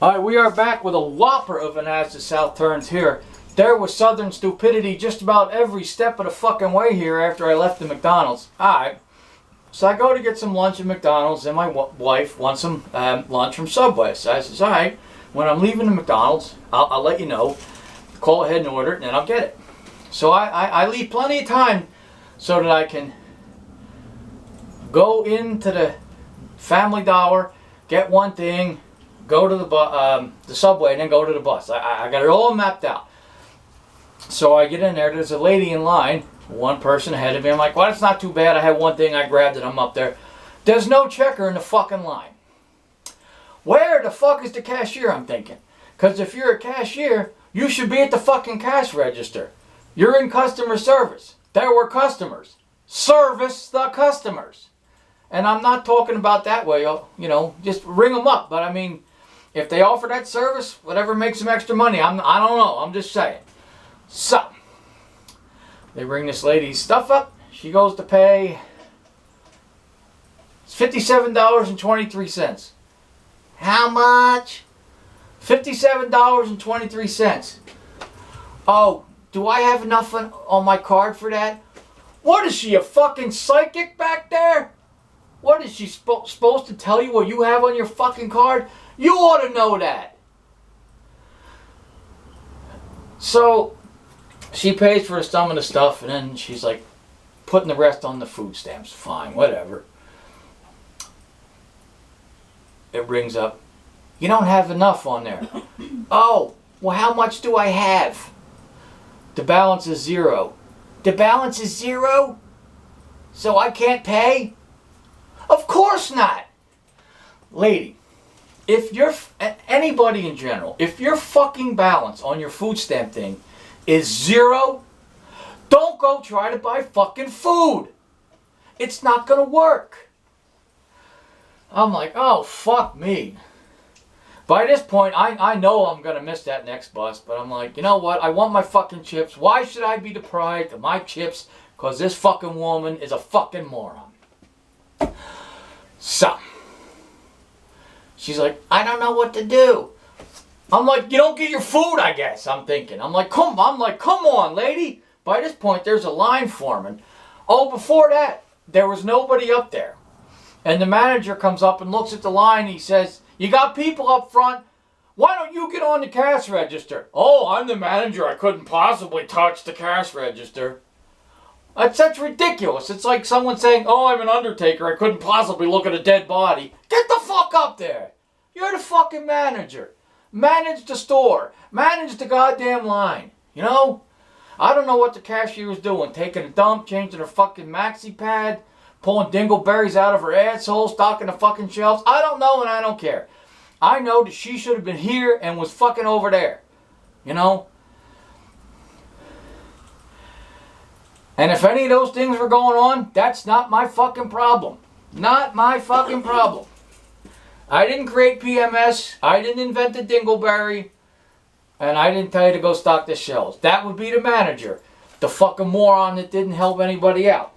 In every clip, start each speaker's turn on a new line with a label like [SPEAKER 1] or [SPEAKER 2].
[SPEAKER 1] Alright, we are back with a whopper of an As the South Turns here. There was Southern stupidity just about every step of the fucking way here after I left the McDonald's. Alright, so I go to get some lunch at McDonald's and my wife wants some lunch from Subway. So I says, alright, when I'm leaving the McDonald's, I'll let you know. Call ahead and order it and then I'll get it. So I leave plenty of time so that I can go into the Family Dollar, get one thing, go to the Subway, and then go to the bus. I got it all mapped out. So I get in there. There's a lady in line, one person ahead of me. I'm like, well, it's not too bad. I had one thing. I grabbed it. I'm up there. There's no checker in the fucking line. Where the fuck is the cashier, I'm thinking? Because if you're a cashier, you should be at the fucking cash register. You're in customer service. There were customers. Service the customers. And I'm not talking about that way, you know, just ring them up. But I mean, if they offer that service, whatever makes them extra money, I don't know. I'm just saying. So, they bring this lady's stuff up. She goes to pay. It's $57.23. How much? $57.23. Oh, do I have enough on my card for that? What is she, a fucking psychic back there? What is she supposed to tell you what you have on your fucking card? You ought to know that. So, she pays for some of the stuff, and then she's like, putting the rest on the food stamps. Fine, whatever. It rings up. You don't have enough on there. Oh, well, how much do I have? The balance is zero. The balance is zero? So I can't pay? Of course not. Lady, if you're, anybody in general, if your fucking balance on your food stamp thing is zero, don't go try to buy fucking food. It's not gonna work. I'm like, oh, fuck me. By this point, I know I'm gonna miss that next bus, but I'm like, you know what? I want my fucking chips. Why should I be deprived of my chips? Because this fucking woman is a fucking moron. So, she's like, I don't know what to do. I'm like, you don't get your food, I guess, I'm thinking. I'm like, come on, lady. By this point, there's a line forming. Oh, before that, there was nobody up there. And the manager comes up and looks at the line. He says, you got people up front. Why don't you get on the cash register? Oh, I'm the manager. I couldn't possibly touch the cash register. That's ridiculous. It's like someone saying, oh, I'm an undertaker. I couldn't possibly look at a dead body. Get the fuck up there. You're the fucking manager. Manage the store. Manage the goddamn line. You know? I don't know what the cashier was doing. Taking a dump, changing her fucking maxi pad, pulling dingleberries out of her asshole, stocking the fucking shelves. I don't know and I don't care. I know that she should have been here and was fucking over there. You know? And if any of those things were going on, that's not my fucking problem. Not my fucking problem. I didn't create PMS. I didn't invent the dingleberry. And I didn't tell you to go stock the shelves. That would be the manager. The fucking moron that didn't help anybody out.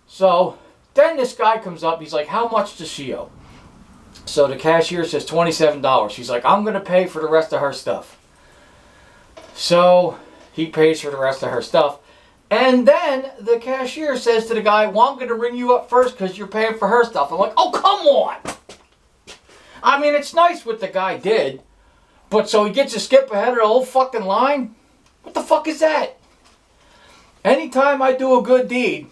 [SPEAKER 1] So, then this guy comes up. He's like, how much does she owe? So the cashier says $27. She's like, I'm going to pay for the rest of her stuff. So, he pays for the rest of her stuff. And then the cashier says to the guy, well, I'm going to ring you up first because you're paying for her stuff. I'm like, oh, come on. I mean, it's nice what the guy did. But so he gets to skip ahead of the whole fucking line? What the fuck is that? Anytime I do a good deed,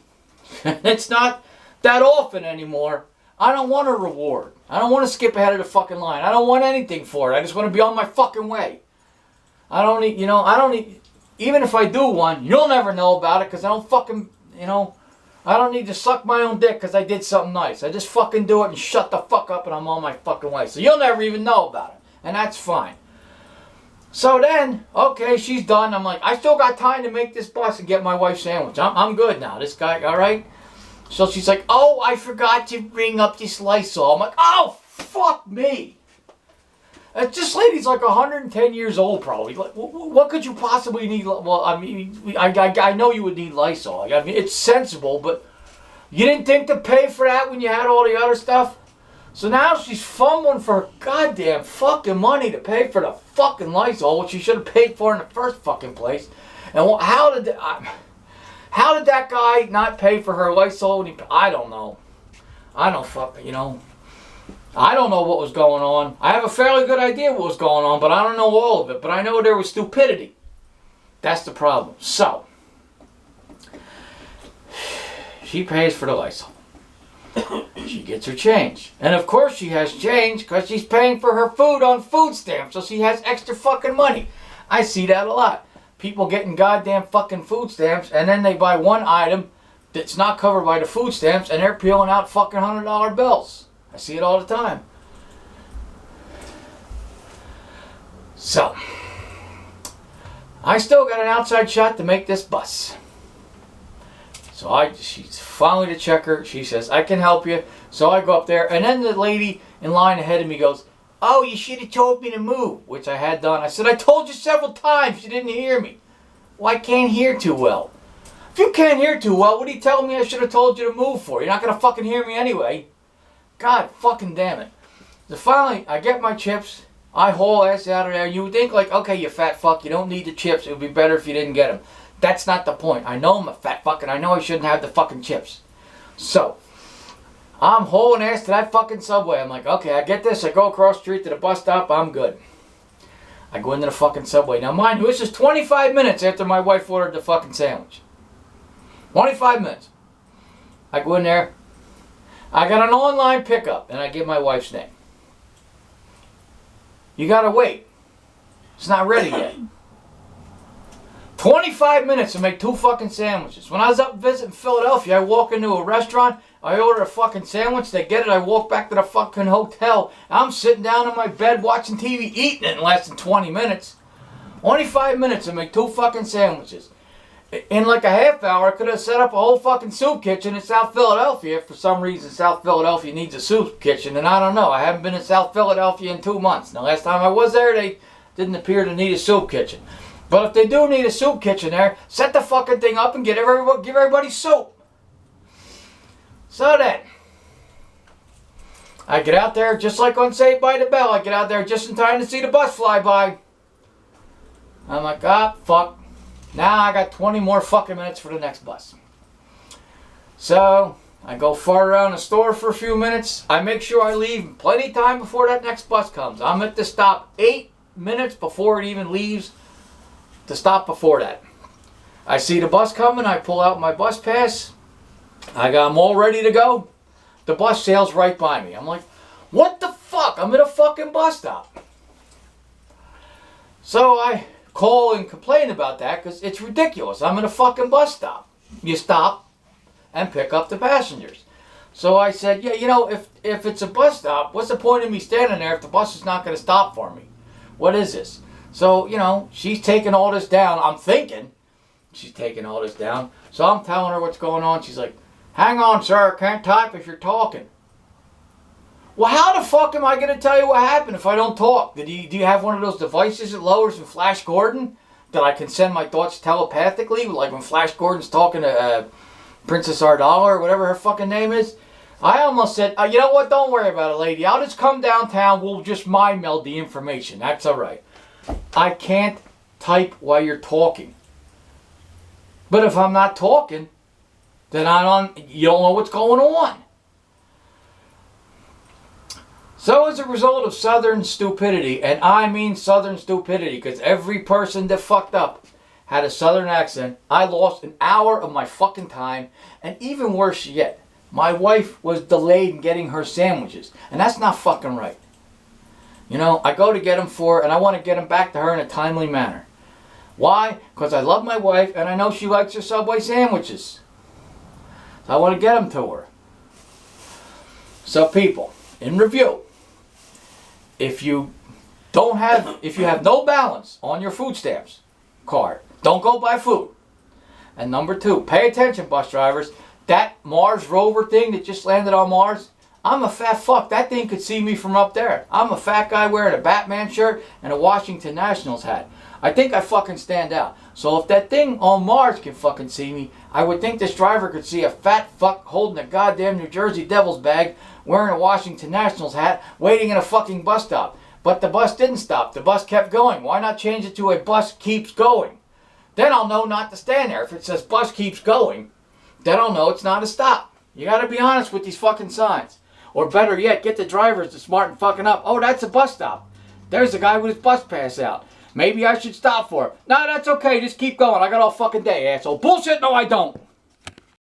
[SPEAKER 1] it's not that often anymore, I don't want a reward. I don't want to skip ahead of the fucking line. I don't want anything for it. I just want to be on my fucking way. I don't need, even if I do one, you'll never know about it because I don't fucking, I don't need to suck my own dick because I did something nice. I just fucking do it and shut the fuck up and I'm on my fucking way. So you'll never even know about it. And that's fine. So then, okay, she's done. I'm like, I still got time to make this bus and get my wife sandwich. I'm good now. This guy, all right? So she's like, oh, I forgot to bring up this Lysol. I'm like, oh, fuck me. This lady's like 110 years old probably. Like, what could you possibly need? Well, I mean, I know you would need Lysol. I mean, it's sensible, but you didn't think to pay for that when you had all the other stuff? So now she's fumbling for goddamn fucking money to pay for the fucking Lysol, which she should have paid for in the first fucking place. And how did that guy not pay for her Lysol? I don't know. I don't I don't know what was going on. I have a fairly good idea what was going on, but I don't know all of it. But I know there was stupidity. That's the problem. So, she pays for the Lysol. She gets her change. And of course she has change because she's paying for her food on food stamps. So she has extra fucking money. I see that a lot. People getting goddamn fucking food stamps and then they buy one item that's not covered by the food stamps and they're peeling out fucking $100 bills. I see it all the time. So, I still got an outside shot to make this bus. So she's finally to check her. She says, I can help you. So I go up there. And then the lady in line ahead of me goes, oh, you should have told me to move. Which I had done. I said, I told you several times. You didn't hear me. Well, I can't hear too well. If you can't hear too well, what are you telling me I should have told you to move for? You're not going to fucking hear me anyway. God fucking damn it. So finally, I get my chips. I haul ass out of there. You would think like, okay, you fat fuck. You don't need the chips. It would be better if you didn't get them. That's not the point. I know I'm a fat fuck and I know I shouldn't have the fucking chips. So, I'm hauling ass to that fucking Subway. I'm like, okay, I get this. I go across the street to the bus stop. I'm good. I go into the fucking Subway. Now, mind you, this is 25 minutes after my wife ordered the fucking sandwich. 25 minutes. I go in there. I got an online pickup and I give my wife's name. You gotta wait. It's not ready yet. 25 minutes to make 2 fucking sandwiches. When I was up visiting Philadelphia, I walk into a restaurant, I order a fucking sandwich, they get it, I walk back to the fucking hotel. I'm sitting down in my bed watching TV, eating it in less than 20 minutes. 25 minutes to make 2 fucking sandwiches. In like a half hour, I could have set up a whole fucking soup kitchen in South Philadelphia. If for some reason South Philadelphia needs a soup kitchen, and I don't know. I haven't been in South Philadelphia in 2 months. The last time I was there, they didn't appear to need a soup kitchen. But if they do need a soup kitchen there, set the fucking thing up and give everybody soup. So then, I get out there just like on Saved by the Bell. I get out there just in time to see the bus fly by. I'm like, ah, fuck. Now I got 20 more fucking minutes for the next bus. So, I go far around the store for a few minutes. I make sure I leave plenty of time before that next bus comes. I'm at the stop 8 minutes before it even leaves. To stop before that. I see the bus coming, I pull out my bus pass, I got them all ready to go. The bus sails right by me. I'm like, what the fuck? I'm at a fucking bus stop. So I call and complain about that because it's ridiculous. I'm at a fucking bus stop. You stop and pick up the passengers. So I said, yeah, you know, if it's a bus stop, what's the point of me standing there if the bus is not going to stop for me? What is this? So, you know, she's taking all this down. I'm thinking she's taking all this down. So I'm telling her what's going on. She's like, hang on, sir. I can't type if you're talking. Well, how the fuck am I going to tell you what happened if I don't talk? Do you have one of those devices that lowers in Flash Gordon that I can send my thoughts telepathically? Like when Flash Gordon's talking to Princess Ardala or whatever her fucking name is? I almost said, you know what? Don't worry about it, lady. I'll just come downtown. We'll just mind meld the information. That's all right. I can't type while you're talking. But if I'm not talking, then you don't know what's going on. So as a result of Southern stupidity, and I mean Southern stupidity, because every person that fucked up had a Southern accent, I lost an hour of my fucking time, and even worse yet, my wife was delayed in getting her sandwiches, and that's not fucking right. You know, I go to get them for her, and I want to get them back to her in a timely manner. Why? Because I love my wife, and I know she likes her Subway sandwiches. So I want to get them to her. So people, in review, if you have no balance on your food stamps card, don't go buy food. And number 2, pay attention, bus drivers. That Mars rover thing that just landed on Mars, I'm a fat fuck. That thing could see me from up there. I'm a fat guy wearing a Batman shirt and a Washington Nationals hat. I think I fucking stand out. So if that thing on Mars can fucking see me, I would think this driver could see a fat fuck holding a goddamn New Jersey Devils bag, wearing a Washington Nationals hat, waiting in a fucking bus stop. But the bus didn't stop. The bus kept going. Why not change it to a bus keeps going? Then I'll know not to stand there. If it says bus keeps going, then I'll know it's not a stop. You gotta be honest with these fucking signs. Or better yet, get the drivers to smarten fucking up. Oh, that's a bus stop. There's a guy with his bus pass out. Maybe I should stop for him. No, that's okay. Just keep going. I got all fucking day, asshole. Bullshit. No, I don't.